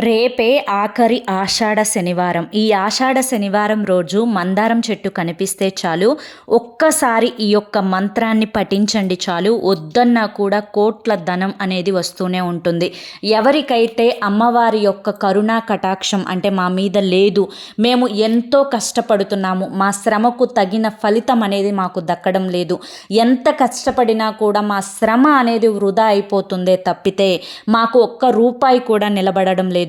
రేపే ఆఖరి ఆషాఢ శనివారం. ఈ ఆషాఢ శనివారం రోజు మందారం చెట్టు కనిపిస్తే చాలు, ఒక్కసారి ఈ యొక్క మంత్రాన్ని పఠించండి చాలు. వద్దన్నా కూడా కోట్ల ధనం అనేది వస్తూనే ఉంటుంది. ఎవరికైతే అమ్మవారి యొక్క కరుణా కటాక్షం అంటే మా మీద లేదు, మేము ఎంతో కష్టపడుతున్నాము, మా శ్రమకు తగిన ఫలితం అనేది మాకు దక్కడం లేదు, ఎంత కష్టపడినా కూడా మా శ్రమ అనేది వృధా అయిపోతుందే తప్పితే మాకు ఒక్క రూపాయి కూడా నిలబడడం లేదు,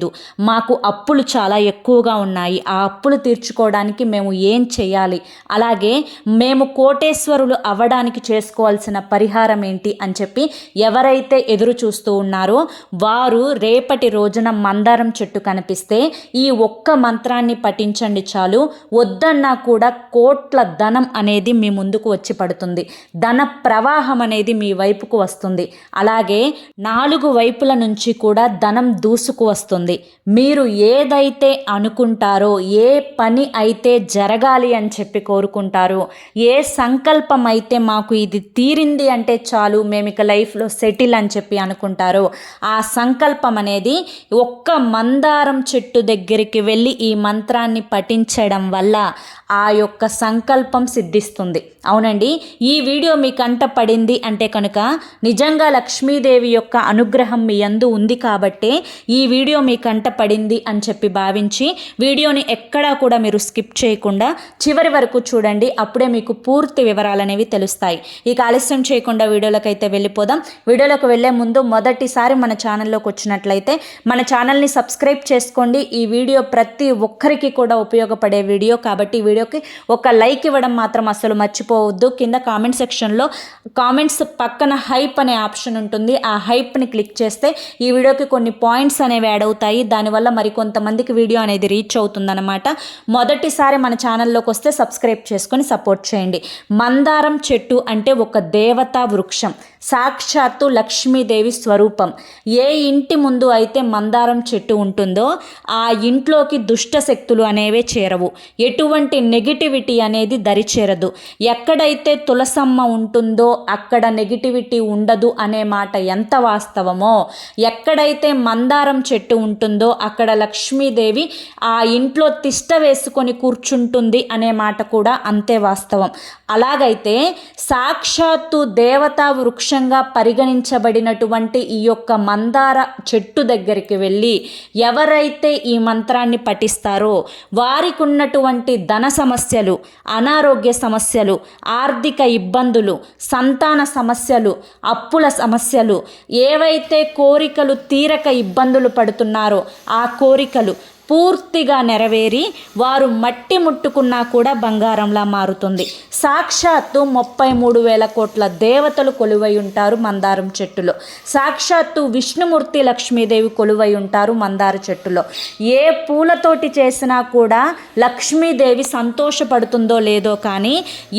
మాకు అప్పులు చాలా ఎక్కువగా ఉన్నాయి, ఆ అప్పులు తీర్చుకోవడానికి మేము ఏం చేయాలి, అలాగే మేము కోటేశ్వరులు అవ్వడానికి చేసుకోవాల్సిన పరిహారం ఏంటి అని చెప్పి ఎవరైతే ఎదురు చూస్తూ ఉన్నారో వారు రేపటి రోజున మందారం చెట్టు కనిపిస్తే ఈ ఒక్క మంత్రాన్ని పఠించండి చాలు. వద్దన్నా కూడా కోట్ల ధనం అనేది మీ ముందుకు వచ్చి పడుతుంది, ధన ప్రవాహం అనేది మీ వైపుకు వస్తుంది, అలాగే 4 వైపుల నుంచి కూడా ధనం దూసుకు వస్తుంది. మీరు ఏదైతే అనుకుంటారో, ఏ పని అయితే జరగాలి అని చెప్పి కోరుకుంటారో, ఏ సంకల్పం అయితే మాకు ఇది తీరింది అంటే చాలు మేము ఇక లైఫ్లో సెటిల్ అని చెప్పి అనుకుంటారో ఆ సంకల్పం అనేది ఒక్క మందారం చెట్టు దగ్గరికి వెళ్ళి ఈ మంత్రాన్ని పఠించడం వల్ల ఆ యొక్క సంకల్పం సిద్ధిస్తుంది. అవునండి, ఈ వీడియో మీ కంట పడింది అంటే కనుక నిజంగా లక్ష్మీదేవి యొక్క అనుగ్రహం మీ యందు ఉంది కాబట్టే ఈ వీడియో మీ కంట పడింది అని చెప్పి భావించి వీడియోని ఎక్కడా కూడా మీరు స్కిప్ చేయకుండా చివరి వరకు చూడండి. అప్పుడే మీకు పూర్తి వివరాలు అనేవి తెలుస్తాయి. ఇక ఆలస్యం చేయకుండా వీడియోలోకి అయితే వెళ్ళిపోదాం. వీడియోలోకి వెళ్ళే ముందు మొదటిసారి మన ఛానల్లోకి వచ్చినట్లయితే మన ఛానల్ని సబ్స్క్రైబ్ చేసుకోండి. ఈ వీడియో ప్రతి ఒక్కరికి కూడా ఉపయోగపడే వీడియో కాబట్టి వీడియోకి ఒక లైక్ ఇవ్వడం మాత్రం అసలు మర్చిపోవద్దు. కింద కామెంట్ సెక్షన్లో కామెంట్స్ పక్కన హైప్ అనే ఆప్షన్ ఉంటుంది, ఆ హైప్ని క్లిక్ చేస్తే ఈ వీడియోకి కొన్ని పాయింట్స్ అనేవి యాడ్ అవుతాయి. దానివల్ల మరికొంతమందికి వీడియో అనేది రీచ్ అవుతుందన్నమాట. మొదటిసారి మన ఛానల్లోకి వస్తే సబ్స్క్రైబ్ చేసుకొని సపోర్ట్ చేయండి. మందారం చెట్టు అంటే ఒక దేవతా వృక్షం, సాక్షాత్తు లక్ష్మీదేవి స్వరూపం. ఏ ఇంటి ముందు అయితే మందారం చెట్టు ఉంటుందో ఆ ఇంట్లోకి దుష్ట శక్తులు అనేవే చేరవు, ఎటువంటి నెగిటివిటీ అనేది దరిచేరదు. ఎక్కడైతే తులసమ్మ ఉంటుందో అక్కడ నెగిటివిటీ ఉండదు అనే మాట ఎంత వాస్తవమో, ఎక్కడైతే మందారం చెట్టు ఉంటుందో అక్కడ లక్ష్మీదేవి ఆ ఇంట్లో తిష్ట వేసుకొని కూర్చుంటుంది అనే మాట కూడా అంతే వాస్తవం. అలాగైతే సాక్షాత్తు దేవతా వృక్షంగా పరిగణించబడినటువంటి ఈ యొక్క మందార చెట్టు దగ్గరికి వెళ్ళి ఎవరైతే ఈ మంత్రాన్ని పఠిస్తారో వారికి ఉన్నటువంటి ధన సమస్యలు, అనారోగ్య సమస్యలు, ఆర్థిక ఇబ్బందులు, సంతాన సమస్యలు, అప్పుల సమస్యలు, ఏవైతే కోరికలు తీరక ఇబ్బందులు పడుతున్నారో ఆ కోరికలు పూర్తిగా నెరవేరి వారు మట్టి ముట్టుకున్నా కూడా బంగారంలా మారుతుంది. సాక్షాత్తు 33,000 కోట్ల దేవతలు కొలువై ఉంటారు మందారం చెట్టులో. సాక్షాత్తు విష్ణుమూర్తి లక్ష్మీదేవి కొలువై ఉంటారు మందార చెట్టులో. ఏ పూలతోటి చేసినా కూడా లక్ష్మీదేవి సంతోషపడుతుందో లేదో కానీ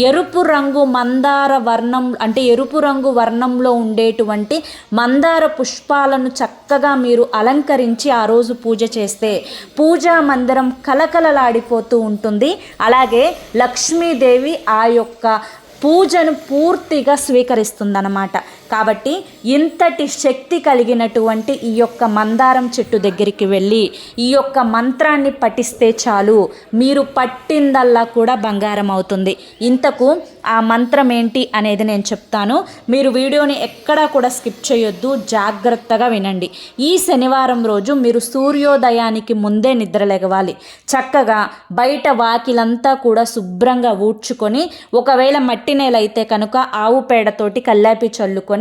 ఎరుపు రంగు మందార వర్ణం అంటే ఎరుపు రంగు వర్ణంలో ఉండేటువంటి మందార పుష్పాలను చక్కగా మీరు అలంకరించి ఆ రోజు పూజ చేస్తే పూజా మందిరం కలకలలాడిపోతూ ఉంటుంది. అలాగే లక్ష్మీదేవి ఆ యొక్క పూజను పూర్తిగా స్వీకరిస్తుందన్నమాట. కాబట్టి ఇంతటి శక్తి కలిగినటువంటి ఈ యొక్క మందారం చెట్టు దగ్గరికి వెళ్ళి ఈ యొక్క మంత్రాన్ని పఠిస్తే చాలు, మీరు పట్టిందల్లా కూడా బంగారం అవుతుంది. ఇంతకు ఆ మంత్రం ఏంటి అనేది నేను చెప్తాను. మీరు వీడియోని ఎక్కడా కూడా స్కిప్ చేయొద్దు, జాగ్రత్తగా వినండి. ఈ శనివారం రోజు మీరు సూర్యోదయానికి ముందే నిద్రలేగవాలి. చక్కగా బయట వాకిలంతా కూడా శుభ్రంగా ఊడ్చుకొని, ఒకవేళ మట్టి నేలైతే కనుక ఆవు పేడతోటి కల్లాపి చల్లుకొని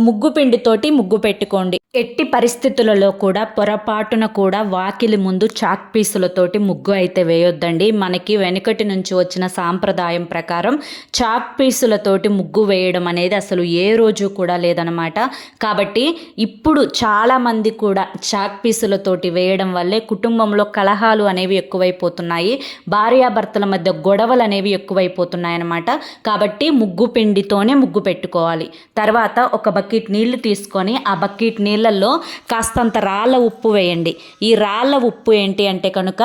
ముగ్గు పిండితోటి ముగ్గు పెట్టుకోండి. ఎట్టి పరిస్థితులలో కూడా పొరపాటున కూడా వాకిలి ముందు చాక్ పీసులతోటి ముగ్గు అయితే వేయొద్దండి. మనకి వెనుకటి నుంచి వచ్చిన సాంప్రదాయం ప్రకారం చాక్ పీసులతోటి ముగ్గు వేయడం అనేది అసలు ఏ రోజు కూడా లేదనమాట. కాబట్టి ఇప్పుడు చాలామంది కూడా చాక్ పీసులతోటి వేయడం వల్లే కుటుంబంలో కలహాలు అనేవి ఎక్కువైపోతున్నాయి, భార్యాభర్తల మధ్య గొడవలు అనేవి ఎక్కువైపోతున్నాయి అన్నమాట. కాబట్టి ముగ్గు పిండితోనే ముగ్గు పెట్టుకోవాలి. తర్వాత ఒక బకెట్ నీళ్లు తీసుకొని ఆ బకెట్ నీళ్ళ నీళ్ళల్లో కాస్తంత రాళ్ళ ఉప్పు వేయండి. ఈ రాళ్ళ ఉప్పు ఏంటి అంటే కనుక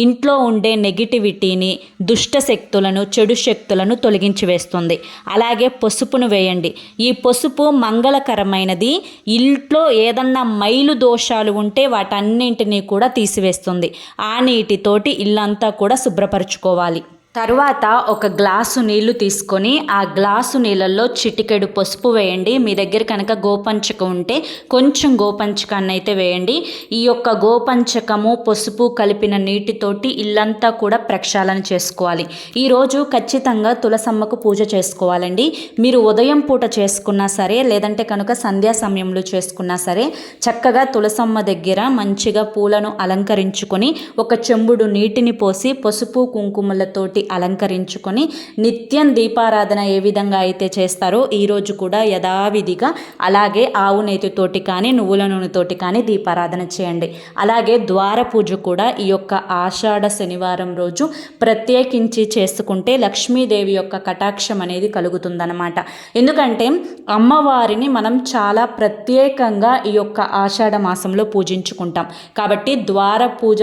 ఇంట్లో ఉండే నెగిటివిటీని, దుష్ట శక్తులను, చెడు శక్తులను తొలగించి వేస్తుంది. అలాగే పసుపును వేయండి. ఈ పసుపు మంగళకరమైనది. ఇంట్లో ఏదన్నా మైలు దోషాలు ఉంటే వాటన్నింటినీ కూడా తీసివేస్తుంది. ఆ నీటితోటి ఇల్లంతా కూడా శుభ్రపరచుకోవాలి. తరువాత ఒక గ్లాసు నీళ్లు తీసుకొని ఆ గ్లాసు నీళ్ళల్లో చిటికెడు పసుపు వేయండి. మీ దగ్గర కనుక గోపంచకం ఉంటే కొంచెం గోపంచకాన్ని అయితే వేయండి. ఈ యొక్క గోపంచకము, పసుపు కలిపిన నీటితోటి ఇల్లంతా కూడా ప్రక్షాళన చేసుకోవాలి. ఈరోజు ఖచ్చితంగా తులసమ్మకు పూజ చేసుకోవాలండి. మీరు ఉదయం పూట చేసుకున్నా సరే, లేదంటే కనుక సంధ్యా సమయంలో చేసుకున్నా సరే, చక్కగా తులసమ్మ దగ్గర మంచిగా పూలను అలంకరించుకొని ఒక చెంబుడు నీటిని పోసి పసుపు కుంకుమలతోటి అలంకరించుకొని నిత్యం దీపారాధన ఏ విధంగా అయితే చేస్తారో ఈరోజు కూడా యథావిధిగా అలాగే ఆవు నేతితోటి కానీ నువ్వుల నూనెతోటి కానీ దీపారాధన చేయండి. అలాగే ద్వార పూజ కూడా ఈ యొక్క ఆషాఢ శనివారం రోజు ప్రత్యేకించి చేసుకుంటే లక్ష్మీదేవి యొక్క కటాక్షం అనేది కలుగుతుందన్నమాట. ఎందుకంటే అమ్మవారిని మనం చాలా ప్రత్యేకంగా ఈ యొక్క ఆషాఢ మాసంలో పూజించుకుంటాం కాబట్టి ద్వార పూజ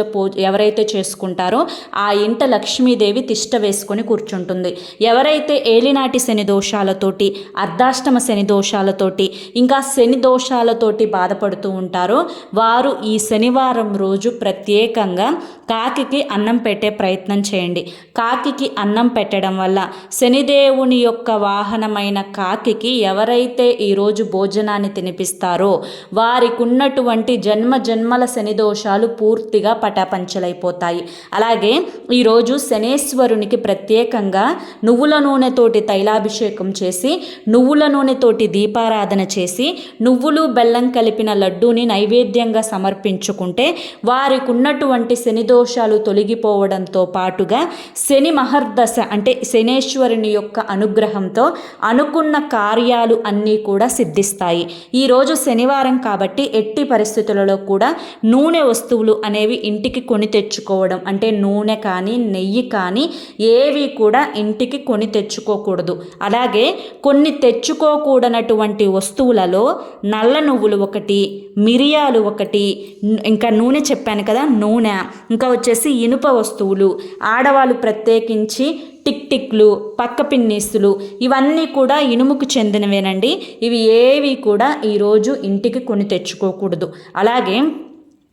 ఎవరైతే చేసుకుంటారో ఆ ఇంట లక్ష్మీదేవి తిష్ట వేసుకొని కూర్చుంటుంది. ఎవరైతే ఏలినాటి శని దోషాలతోటి, అర్ధాష్టమ శని దోషాలతోటి, ఇంకా శని దోషాలతోటి బాధపడుతూ ఉంటారో వారు ఈ శనివారం రోజు ప్రత్యేకంగా కాకికి అన్నం పెట్టే ప్రయత్నం చేయండి. కాకికి అన్నం పెట్టడం వల్ల శనిదేవుని యొక్క వాహనమైన కాకికి ఎవరైతే ఈరోజు భోజనాన్ని తినిపిస్తారో వారికి ఉన్నటువంటి జన్మల శని దోషాలు పూర్తిగా పటాపంచలైపోతాయి. అలాగే ఈరోజు శనేశ్వరునికి ప్రత్యేకంగా నువ్వుల నూనెతోటి తైలాభిషేకం చేసి, నువ్వుల నూనెతోటి దీపారాధన చేసి, నువ్వులు బెల్లం కలిపిన లడ్డూని నైవేద్యంగా సమర్పించుకుంటే వారికి ఉన్నటువంటి శని దోషాలు తొలగిపోవడంతో పాటుగా శని మహర్దశ అంటే శనేశ్వరుని యొక్క అనుగ్రహంతో అనుకున్న కార్యాలు అన్నీ కూడా సిద్ధిస్తాయి. ఈరోజు శనివారం కాబట్టి ఎట్టి పరిస్థితులలో కూడా నూనె వస్తువులు అనేవి ఇంటికి కొని తెచ్చుకోవడం అంటే నూనె కానీ నెయ్యి కానీ ఏవి కూడా ఇంటికి కొని తెచ్చుకోకూడదు. అలాగే కొన్ని తెచ్చుకోకూడనటువంటి వస్తువులలో నల్ల నువ్వులు ఒకటి, మిరియాలు ఒకటి, ఇంకా నూనె చెప్పాను కదా నూనె, ఇంకా వచ్చేసి ఇనుప వస్తువులు, ఆడవాళ్ళు ప్రత్యేకించి టిక్లు, పక్క పిన్నీసులు ఇవన్నీ కూడా ఇనుముకు చెందినవేనండి. ఇవి ఏవి కూడా ఈరోజు ఇంటికి కొని తెచ్చుకోకూడదు. అలాగే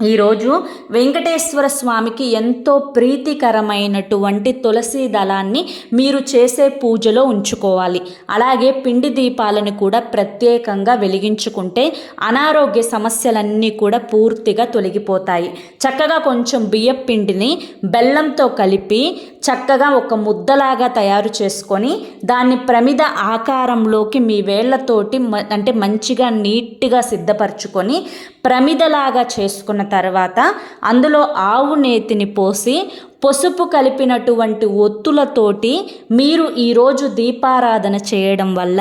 ఈరోజు వెంకటేశ్వర స్వామికి ఎంతో ప్రీతికరమైనటువంటి తులసి దళాన్ని మీరు చేసే పూజలో ఉంచుకోవాలి. అలాగే పిండి దీపాలను కూడా ప్రత్యేకంగా వెలిగించుకుంటే అనారోగ్య సమస్యలన్నీ కూడా పూర్తిగా తొలగిపోతాయి. చక్కగా కొంచెం బియ్యం పిండిని బెల్లంతో కలిపి చక్కగా ఒక ముద్దలాగా తయారు చేసుకొని దాన్ని ప్రమిద ఆకారంలోకి మీ వేళ్లతోటి అంటే మంచిగా నీట్గా సిద్ధపరచుకొని ప్రమిదలాగా చేసుకున్న తర్వాత అందులో ఆవు నేతిని పోసి పసుపు కలిపినటువంటి ఒత్తులతోటి మీరు ఈరోజు దీపారాధన చేయడం వల్ల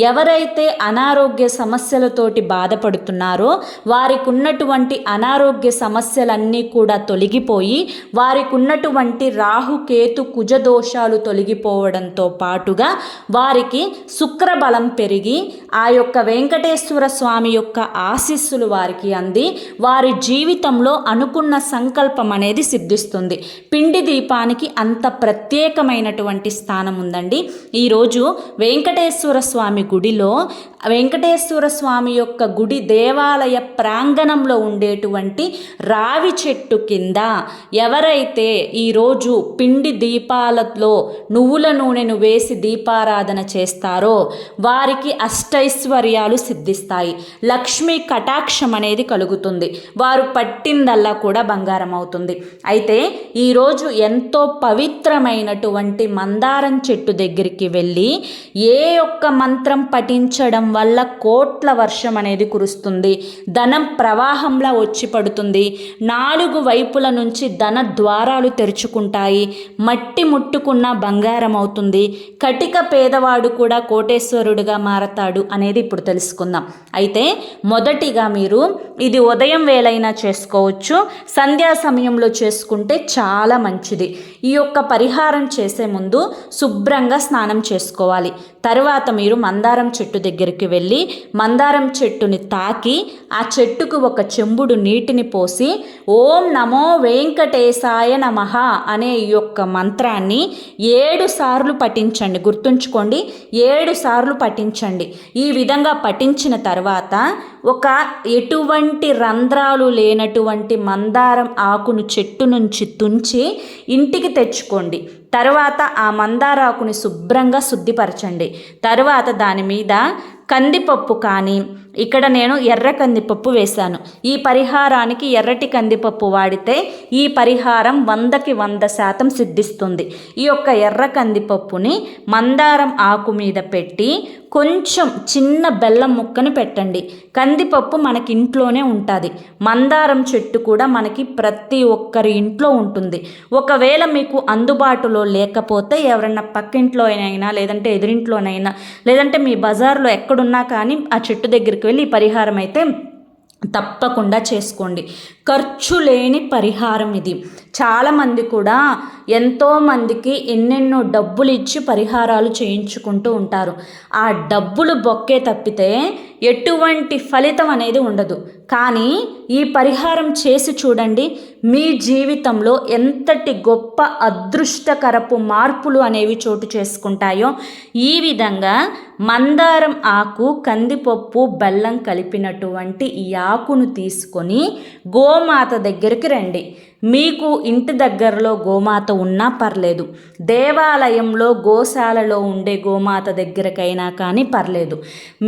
ఎవరైతే అనారోగ్య సమస్యలతోటి బాధపడుతున్నారో వారికి ఉన్నటువంటి అనారోగ్య సమస్యలన్నీ కూడా తొలగిపోయి వారికి ఉన్నటువంటి రాహుకేతు కుజ దోషాలు తొలగిపోవడంతో పాటుగా వారికి శుక్రబలం పెరిగి ఆ యొక్క వెంకటేశ్వర స్వామి యొక్క ఆశీస్సులు వారికి అంది వారి జీవితంలో అనుకున్న సంకల్పం అనేది సిద్ధిస్తుంది. పిండి దీపానికి అంత ప్రత్యేకమైనటువంటి స్థానం ఉందండి. ఈరోజు వెంకటేశ్వర స్వామి గుడిలో వెంకటేశ్వర స్వామి యొక్క గుడి దేవాలయ ప్రాంగణంలో ఉండేటువంటి రావి చెట్టు కింద ఎవరైతే ఈరోజు పిండి దీపాలలో నువ్వుల నూనెను వేసి దీపారాధన చేస్తారో వారికి అష్టైశ్వర్యాలు సిద్ధిస్తాయి. లక్ష్మీ కటాక్షం అనేది కలుగుతుంది. వారు పట్టిందల్లా కూడా బంగారం అవుతుంది. అయితే ఈరోజు ఎంతో పవిత్రమైనటువంటి మందారం చెట్టు దగ్గరికి వెళ్ళి ఏ ఒక్క మంత్రం పఠించడం వల్ల కోట్ల వర్షం అనేది కురుస్తుంది. ధనం ప్రవాహంలా వచ్చి పడుతుంది. 4 వైపుల నుంచి ధన ద్వారాలు తెరుచుకుంటాయి. మట్టి ముట్టుకున్న బంగారం అవుతుంది. కటిక పేదవాడు కూడా కోటేశ్వరుడుగా మారతాడు అనేది ఇప్పుడు తెలుసుకుందాం. అయితే మొదటిగా మీరు ఇది ఉదయం వేళైనా చేసుకోవచ్చు, సంధ్యా సమయంలో చేసుకుంటే చాలా మంచిది. ఈ యొక్క పరిహారం చేసే ముందు శుభ్రంగా స్నానం చేసుకోవాలి. తర్వాత మీరు మందారం చెట్టు దగ్గరికి వెళ్ళి మందారం చెట్టుని తాకి ఆ చెట్టుకు ఒక చెంబుడు నీటిని పోసి ఓం నమో వెంకటేశాయ నమః అనే ఈ యొక్క మంత్రాన్ని 7 సార్లు పఠించండి. గుర్తుంచుకోండి, 7 సార్లు పఠించండి. ఈ విధంగా పఠించిన తర్వాత ఒక ఎటువంటి రంధ్రాలు లేనటువంటి మందారం ఆకును చెట్టు నుంచి తుంచి ఇంటికి తెచ్చుకోండి. తర్వాత ఆ మందారాకుని శుభ్రంగా శుద్ధిపరచండి. తర్వాత దాని మీద కందిపప్పు కానీ, ఇక్కడ నేను ఎర్ర కందిపప్పు వేశాను. ఈ పరిహారానికి ఎర్రటి కందిపప్పు వాడితే ఈ పరిహారం 100కి 100% సిద్ధిస్తుంది. ఈ యొక్క ఎర్ర కందిపప్పుని మందారం ఆకు మీద పెట్టి కొంచెం చిన్న బెల్లం ముక్కని పెట్టండి. కందిపప్పు మనకి ఇంట్లోనే ఉంటుంది. మందారం చెట్టు కూడా మనకి ప్రతి ఒక్కరి ఇంట్లో ఉంటుంది. ఒకవేళ మీకు అందుబాటులో లేకపోతే ఎవరన్నా పక్కింట్లో అయినా, లేదంటే ఎదురింట్లోనైనా, లేదంటే మీ బజార్లో ఎక్కడున్నా కానీ ఆ చెట్టు దగ్గరికి వెళ్ళి ఈ పరిహారం అయితే తప్పకుండా చేసుకోండి. ఖర్చు లేని పరిహారం ఇది. చాలామంది కూడా ఎంతోమందికి ఎన్నెన్నో డబ్బులు ఇచ్చి పరిహారాలు చేయించుకుంటూ ఉంటారు. ఆ డబ్బులు బొక్కే తప్పితే ఎటువంటి ఫలితం అనేది ఉండదు. కానీ ఈ పరిహారం చేసి చూడండి, మీ జీవితంలో ఎంతటి గొప్ప అదృష్టకరపు మార్పులు అనేవి చోటు చేసుకుంటాయో. ఈ విధంగా మందారం ఆకు, కందిపప్పు, బెల్లం కలిపినటువంటి ఈ ఆకును తీసుకొని గోమాత దగ్గరికి రండి. మీకు ఇంటి దగ్గరలో గోమాత ఉన్నా పర్లేదు, దేవాలయంలో గోశాలలో ఉండే గోమాత దగ్గరకైనా కానీ పర్లేదు.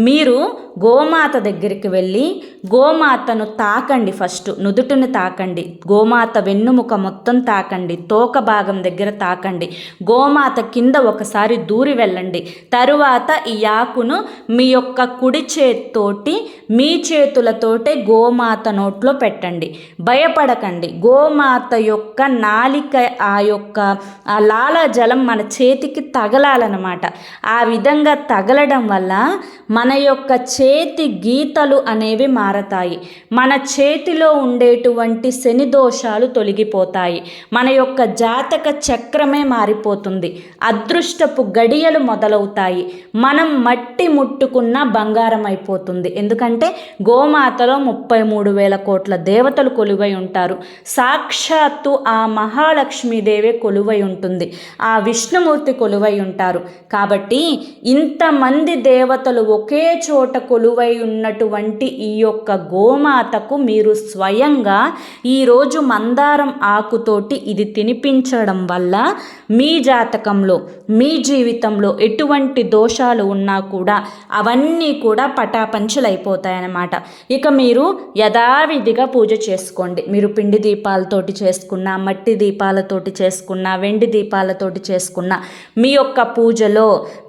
మీరు గోమాత దగ్గరికి వెళ్ళి గోమాతను తాకండి. ఫస్ట్ నుదుటిని తాకండి, గోమాత వెన్నుముక మొత్తం తాకండి, తోక భాగం దగ్గర తాకండి, గోమాత కింద ఒకసారి దూరి వెళ్ళండి. తరువాత ఈ ఆకును మీ యొక్క కుడి చేత్తోటి, మీ చేతులతోటే గోమాత నోట్లో పెట్టండి. భయపడకండి. గోమాత యొక్క నాలిక, ఆ యొక్క లాలాజలం మన చేతికి తగలాలన్నమాట. ఆ విధంగా తగలడం వల్ల మన యొక్క చేతి గీతలు అనేవి మారతాయి. మన చేతిలో ఉండేటువంటి శని దోషాలు తొలగిపోతాయి. మన యొక్క జాతక చక్రమే మారిపోతుంది. అదృష్టపు గడియలు మొదలవుతాయి. మనం మట్టి ముట్టుకున్న బంగారం అయిపోతుంది. ఎందుకంటే గోమాతలో 33,000 కోట్ల దేవతలు కొలువై ఉంటారు. సాక్షాత్తు ఆ మహాలక్ష్మీదేవే కొలువై ఉంటుంది. ఆ విష్ణుమూర్తి కొలువై ఉంటారు. కాబట్టి ఇంతమంది దేవతలు ఒకే చోట కొలువై ఉన్నటువంటి ఈ యొక్క గోమాతకు మీరు స్వయంగా ఈరోజు మందారం ఆకుతోటి ఇది తినిపించడం వల్ల మీ జాతకంలో, మీ జీవితంలో ఎటువంటి దోషాలు ఉన్నా కూడా అవన్నీ కూడా పటాపంచలైపోతాయన్నమాట. ఇక మీరు యథావిధిగా పూజ చేసుకోండి. మీరు పిండి దీపాలతోటి చేసుకున్నా, మట్టి దీపాలతోటి చేసుకున్నా, వెండి దీపాలతోటి చేసుకున్నా, మీ యొక్క పూజలో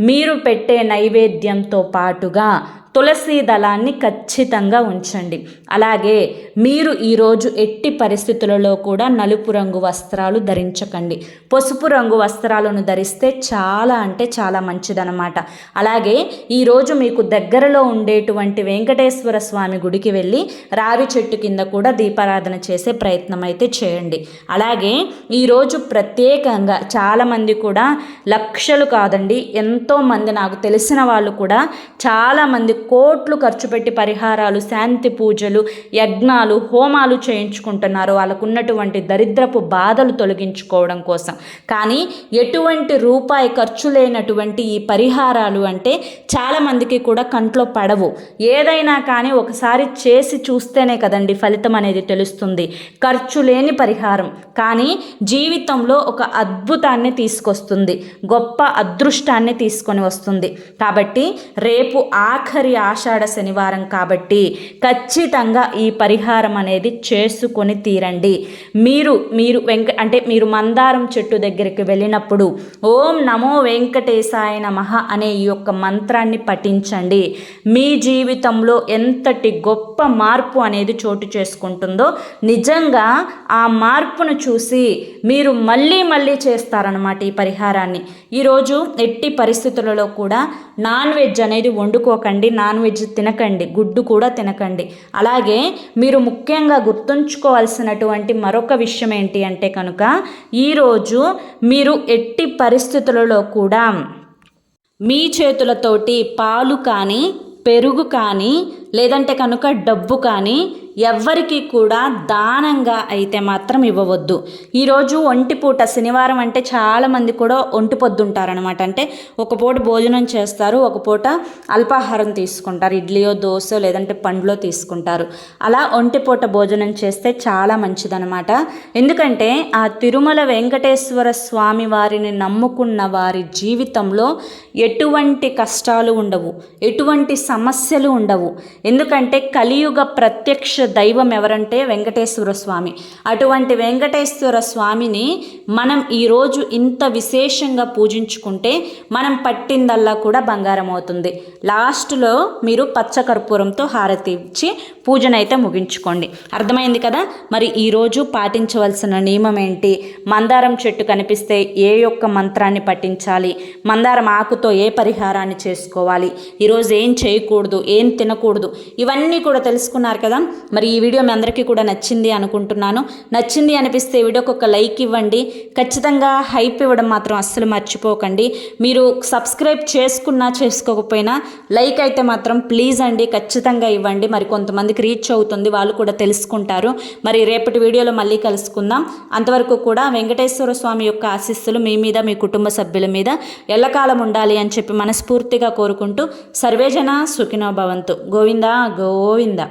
మీరు పెట్టే నైవేద్యంతో పాటుగా తులసి దళాన్ని ఖచ్చితంగా ఉంచండి. అలాగే మీరు ఈరోజు ఎట్టి పరిస్థితులలో కూడా నలుపు రంగు వస్త్రాలు ధరించకండి. పసుపు రంగు వస్త్రాలను ధరిస్తే చాలా అంటే చాలా మంచిదన్నమాట. అలాగే ఈరోజు మీకు దగ్గరలో ఉండేటువంటి వెంకటేశ్వర స్వామి గుడికి వెళ్ళి రావి చెట్టు కింద కూడా దీపారాధన చేసే ప్రయత్నం అయితే చేయండి. అలాగే ఈరోజు ప్రత్యేకంగా చాలామంది కూడా లక్షలు కాదండి, ఎంతోమంది నాకు తెలిసిన వాళ్ళు కూడా చాలామంది కోట్లు ఖర్చు పెట్టి పరిహారాలు, శాంతి పూజలు, యజ్ఞాలు, హోమాలు చేయించుకుంటున్నారు వాళ్ళకు ఉన్నటువంటి దరిద్రపు బాధలు తొలగించుకోవడం కోసం. కానీ ఎటువంటి రూపాయి ఖర్చు లేనటువంటి ఈ పరిహారాలు అంటే చాలామందికి కూడా కంట్లో పడవు. ఏదైనా కానీ ఒకసారి చేసి చూస్తేనే కదండి ఫలితం అనేది తెలుస్తుంది. ఖర్చు లేని పరిహారం కానీ జీవితంలో ఒక అద్భుతాన్ని తీసుకొస్తుంది, గొప్ప అదృష్టాన్ని తీసుకొని వస్తుంది. కాబట్టి రేపు ఆఖరి ఆషాఢ శనివారం కాబట్టి ఖచ్చితంగా ఈ పరిహారం అనేది చేసుకొని తీరండి. మీరు మీరు మందారం చెట్టు దగ్గరికి వెళ్ళినప్పుడు ఓం నమో వెంకటేశాయ నమః అనే ఈ యొక్క మంత్రాన్ని పఠించండి. మీ జీవితంలో ఎంతటి గొప్ప మార్పు అనేది చోటు చేసుకుంటుందో నిజంగా ఆ మార్పును చూసి మీరు మళ్ళీ చేస్తారన్నమాట ఈ పరిహారాన్ని. ఈరోజు ఎట్టి పరిస్థితులలో కూడా నాన్ వెజ్ అనేది వండుకోకండి, నాన్ వెజ్ తినకండి, గుడ్డు కూడా తినకండి. అలాగే మీరు ముఖ్యంగా గుర్తుంచుకోవాల్సినటువంటి మరొక విషయం ఏంటి అంటే కనుక ఈరోజు మీరు ఎట్టి పరిస్థితులలో కూడా మీ చేతులతోటి పాలు కానీ, పెరుగు కానీ, లేదంటే కనుక డబ్బు కానీ ఎవ్వరికి కూడా దానంగా అయితే మాత్రం ఇవ్వవద్దు. ఈరోజు ఒంటిపూట శనివారం అంటే చాలామంది కూడా ఒంటి పొద్దుంటారనమాట. అంటే ఒక పూట భోజనం చేస్తారు, ఒక పూట అల్పాహారం తీసుకుంటారు, ఇడ్లీయో దోశ లేదంటే పండ్లో తీసుకుంటారు. అలా ఒంటిపూట భోజనం చేస్తే చాలా మంచిదనమాట. ఎందుకంటే ఆ తిరుమల వెంకటేశ్వర స్వామి వారిని నమ్ముకున్న వారి జీవితంలో ఎటువంటి కష్టాలు ఉండవు, ఎటువంటి సమస్యలు ఉండవు. ఎందుకంటే కలియుగ ప్రత్యక్ష దైవం ఎవరంటే వెంకటేశ్వర స్వామి. అటువంటి వెంకటేశ్వర స్వామిని మనం ఈరోజు ఇంత విశేషంగా పూజించుకుంటే మనం పట్టిందల్లా కూడా బంగారం అవుతుంది. లాస్ట్లో మీరు పచ్చకర్పూరంతో హారతి ఇచ్చి పూజనైతే ముగించుకోండి. అర్థమైంది కదా. మరి ఈరోజు పాటించవలసిన నియమం ఏంటి, మందారం చెట్టు కనిపిస్తే ఏ యొక్క మంత్రాన్ని పఠించాలి, మందారం ఆకుతో ఏ పరిహారాన్ని చేసుకోవాలి, ఈరోజు ఏం చేయకూడదు, ఏం తినకూడదు, ఇవన్నీ కూడా తెలుసుకున్నారు కదా. మరి ఈ వీడియో మీ అందరికీ కూడా నచ్చింది అనుకుంటున్నాను. నచ్చింది అనిపిస్తే వీడియోకి ఒక లైక్ ఇవ్వండి. ఖచ్చితంగా హైప్ ఇవ్వడం మాత్రం అస్సలు మర్చిపోకండి. మీరు సబ్స్క్రైబ్ చేసుకున్నా చేసుకోకపోయినా లైక్ అయితే మాత్రం ప్లీజ్ అండి ఖచ్చితంగా ఇవ్వండి. మరి కొంతమందికి రీచ్ అవుతుంది, వాళ్ళు కూడా తెలుసుకుంటారు. మరి రేపటి వీడియోలో మళ్ళీ కలుసుకుందాం. అంతవరకు కూడా వెంకటేశ్వర స్వామి యొక్క ఆశీస్సులు మీ మీద, మీ కుటుంబ సభ్యుల మీద ఎల్లకాలం ఉండాలి అని చెప్పి మనస్ఫూర్తిగా కోరుకుంటూ సర్వేజన సుఖినో భవంతు. గోవిందా గోవింద.